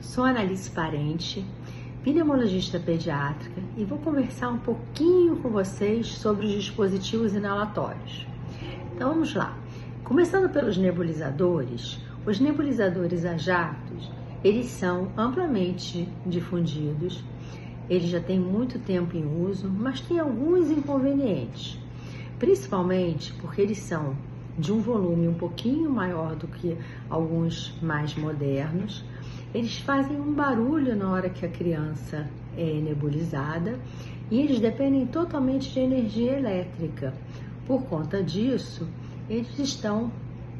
Sou Analice Parente, pneumologista pediátrica, e vou conversar um pouquinho com vocês sobre os dispositivos inalatórios. Então vamos lá. Começando pelos nebulizadores, os nebulizadores a jatos, eles são amplamente difundidos, eles já têm muito tempo em uso, mas tem alguns inconvenientes, principalmente porque eles são de um volume um pouquinho maior do que alguns mais modernos. Eles fazem um barulho na hora que a criança é nebulizada e eles dependem totalmente de energia elétrica. Por conta disso, eles estão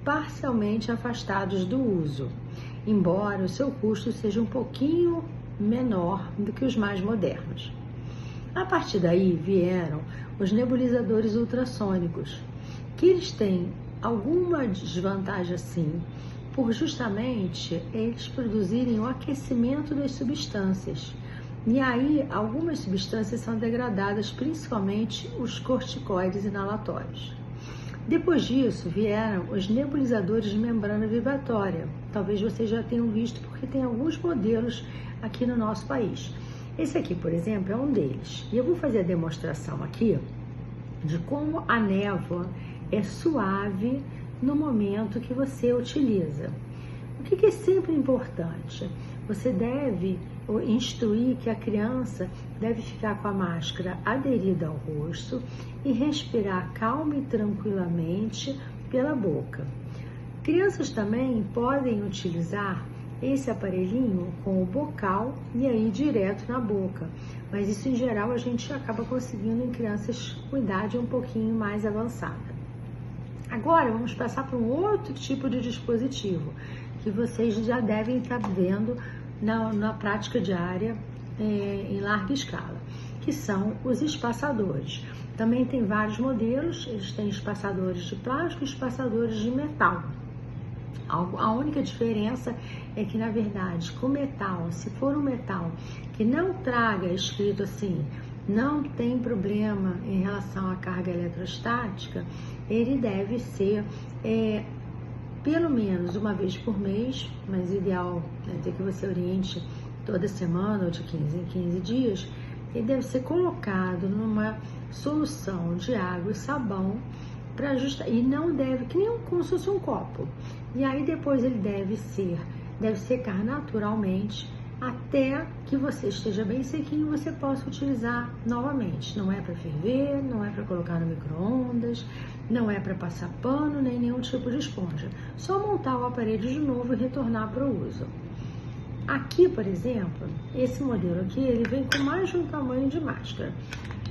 parcialmente afastados do uso, embora o seu custo seja um pouquinho menor do que os mais modernos. A partir daí vieram os nebulizadores ultrassônicos, que eles têm alguma desvantagem sim, por justamente eles produzirem o aquecimento das substâncias. E aí, algumas substâncias são degradadas, principalmente os corticoides inalatórios. Depois disso, vieram os nebulizadores de membrana vibratória. Talvez vocês já tenham visto, porque tem alguns modelos aqui no nosso país. Esse aqui, por exemplo, é um deles. E eu vou fazer a demonstração aqui de como a névoa é suave no momento que você utiliza. O que é sempre importante? Você deve instruir que a criança deve ficar com a máscara aderida ao rosto e respirar calma e tranquilamente pela boca. Crianças também podem utilizar esse aparelhinho com o bocal e aí direto na boca, mas isso em geral a gente acaba conseguindo em crianças com idade um pouquinho mais avançada. Agora vamos passar para um outro tipo de dispositivo que vocês já devem estar vendo na prática diária em larga escala, que são os espaçadores. Também tem vários modelos, eles têm espaçadores de plástico e espaçadores de metal. A única diferença é que, na verdade, com metal, se for um metal que não traga escrito assim, não tem problema em relação à carga eletrostática, ele deve ser pelo menos uma vez por mês, mas o ideal é que você oriente toda semana ou de 15 em 15 dias. Ele deve ser colocado numa solução de água e sabão para ajustar, e não deve, que nem como se fosse um copo. E aí depois ele deve secar naturalmente até que você esteja bem sequinho, você possa utilizar novamente. Não é para ferver, não é para colocar no micro-ondas, não é para passar pano, nem nenhum tipo de esponja. Só montar o aparelho de novo e retornar para o uso. Aqui, por exemplo, esse modelo aqui, ele vem com mais de um tamanho de máscara.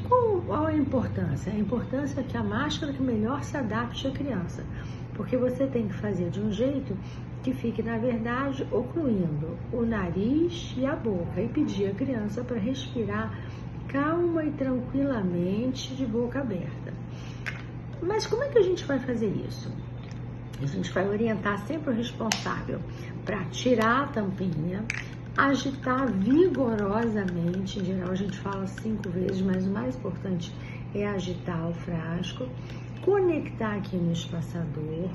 Qual é a importância? A importância é que a máscara que melhor se adapte à criança, porque você tem que fazer de um jeito que fique, na verdade, ocluindo o nariz e a boca e pedir à criança para respirar calma e tranquilamente de boca aberta. Mas como é que a gente vai fazer isso? A gente vai orientar sempre o responsável para tirar a tampinha, agitar vigorosamente, em geral a gente fala 5 vezes, mas o mais importante é agitar o frasco, conectar aqui no espaçador,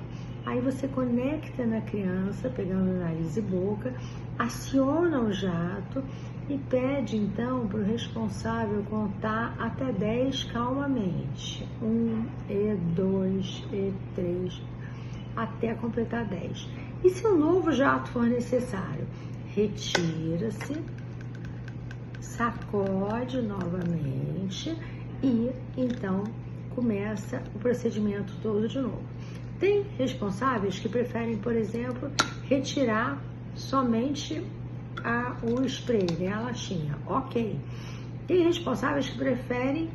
aí você conecta na criança, pegando nariz e boca, aciona o jato e pede então para o responsável contar até 10 calmamente. 1, e 2, e 3, até completar 10. E se um novo jato for necessário, retira-se, sacode novamente e então começa o procedimento todo de novo. Tem responsáveis que preferem, por exemplo, retirar somente o spray, a latinha, ok. Tem responsáveis que preferem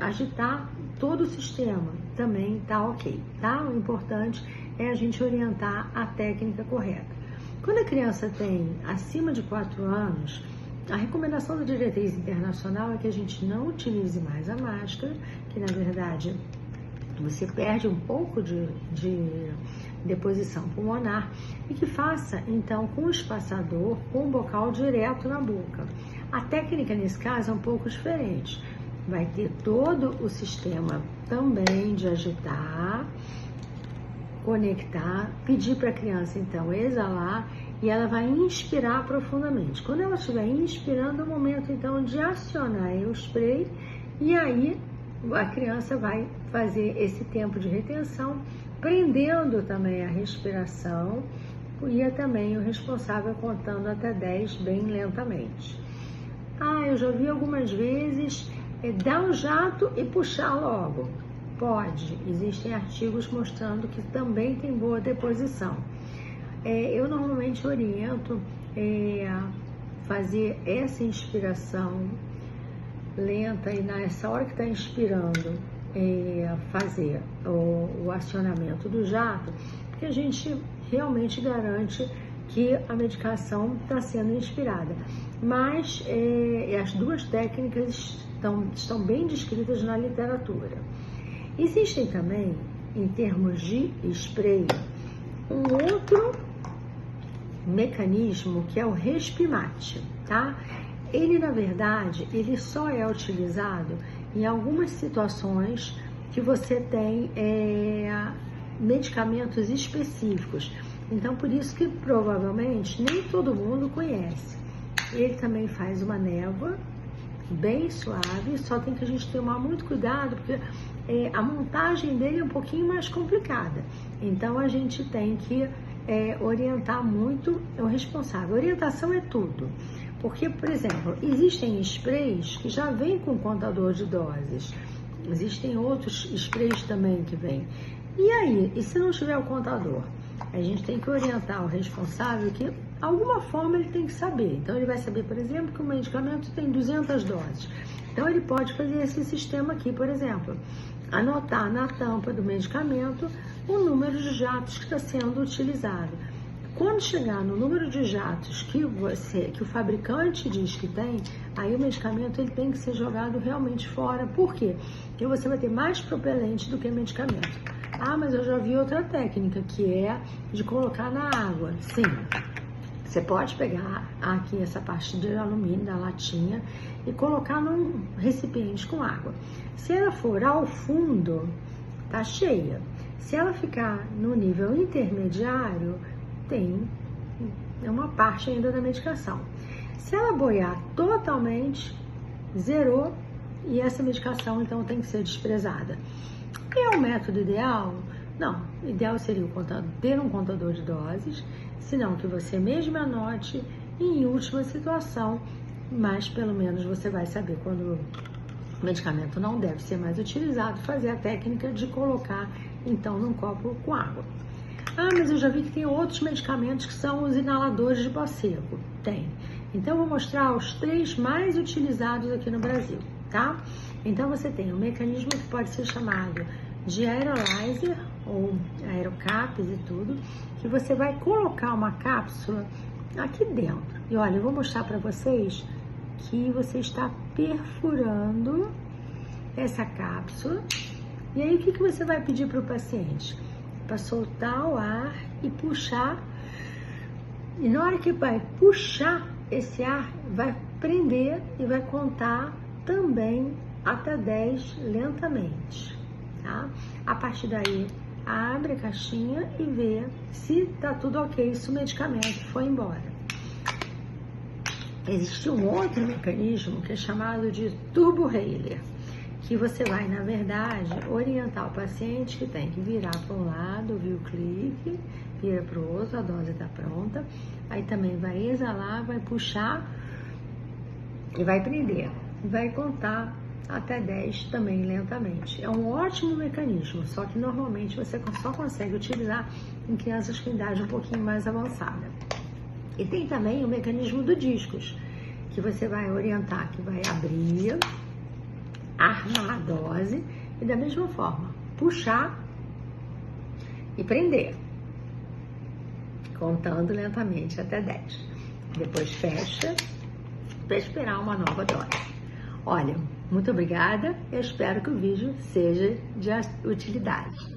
agitar todo o sistema, também tá ok, tá? O importante é a gente orientar a técnica correta. Quando a criança tem acima de 4 anos, a recomendação da diretriz internacional é que a gente não utilize mais a máscara, que na verdade você perde um pouco de deposição pulmonar, e que faça então com o espaçador, com o bocal direto na boca. A técnica nesse caso é um pouco diferente. Vai ter todo o sistema também de agitar, conectar, pedir para a criança então exalar e ela vai inspirar profundamente. Quando ela estiver inspirando, é o momento então de acionar o spray, e aí a criança vai fazer esse tempo de retenção, prendendo também a respiração, e é também o responsável contando até 10 bem lentamente. Eu já vi algumas vezes dar um jato e puxar logo. Pode, existem artigos mostrando que também tem boa deposição. Eu normalmente oriento a fazer essa inspiração lenta e nessa hora que está inspirando, fazer o acionamento do jato, porque a gente realmente garante que a medicação está sendo inspirada. Mas as duas técnicas estão bem descritas na literatura. Existem também, em termos de spray, um outro mecanismo que é o Respimat, tá? Ele, na verdade, ele só é utilizado em algumas situações que você tem medicamentos específicos. Então, por isso que provavelmente nem todo mundo conhece. Ele também faz uma névoa bem suave, só tem que a gente tomar muito cuidado, porque a montagem dele é um pouquinho mais complicada. Então, a gente tem que orientar muito o responsável. Orientação é tudo. Porque, por exemplo, existem sprays que já vêm com contador de doses. Existem outros sprays também que vêm. E aí, e se não tiver o contador? A gente tem que orientar o responsável que, de alguma forma, ele tem que saber. Então, ele vai saber, por exemplo, que o medicamento tem 200 doses. Então, ele pode fazer esse sistema aqui, por exemplo. Anotar na tampa do medicamento o número de jatos que está sendo utilizado. Quando chegar no número de jatos que o fabricante diz que tem, aí o medicamento ele tem que ser jogado realmente fora. Por quê? Porque você vai ter mais propelente do que medicamento. Mas eu já vi outra técnica, que é de colocar na água. Sim, você pode pegar aqui essa parte de alumínio da latinha e colocar num recipiente com água. Se ela for ao fundo, tá cheia. Se ela ficar no nível intermediário, tem uma parte ainda da medicação. Se ela boiar totalmente, zerou, e essa medicação então tem que ser desprezada. É o método ideal? Não, o ideal seria ter um contador de doses, senão que você mesmo anote, e em última situação, mas pelo menos você vai saber quando o medicamento não deve ser mais utilizado, fazer a técnica de colocar então num copo com água. Mas eu já vi que tem outros medicamentos que são os inaladores de pó seco. Tem. Então, eu vou mostrar os 3 mais utilizados aqui no Brasil, tá? Então, você tem um mecanismo que pode ser chamado de aerolyzer, ou aerocaps e tudo, que você vai colocar uma cápsula aqui dentro. E olha, eu vou mostrar para vocês que você está perfurando essa cápsula. E aí, o que você vai pedir para o paciente? Para soltar o ar e puxar. E na hora que vai puxar esse ar, vai prender e vai contar também até 10 lentamente, tá? A partir daí, abre a caixinha e vê se tá tudo ok, se o medicamento foi embora. Existe um outro mecanismo que é chamado de turbo-haler, que você vai, na verdade, orientar o paciente que tem que virar para um lado, viu o clique, vira para o outro, a dose está pronta. Aí também vai exalar, vai puxar e vai prender. Vai contar até 10 também lentamente. É um ótimo mecanismo, só que normalmente você só consegue utilizar em crianças com idade um pouquinho mais avançada. E tem também o mecanismo do discos, que você vai orientar, que vai abrir, armar a dose e da mesma forma puxar e prender, contando lentamente até 10. Depois fecha para esperar uma nova dose. Olha, muito obrigada, eu espero que o vídeo seja de utilidade.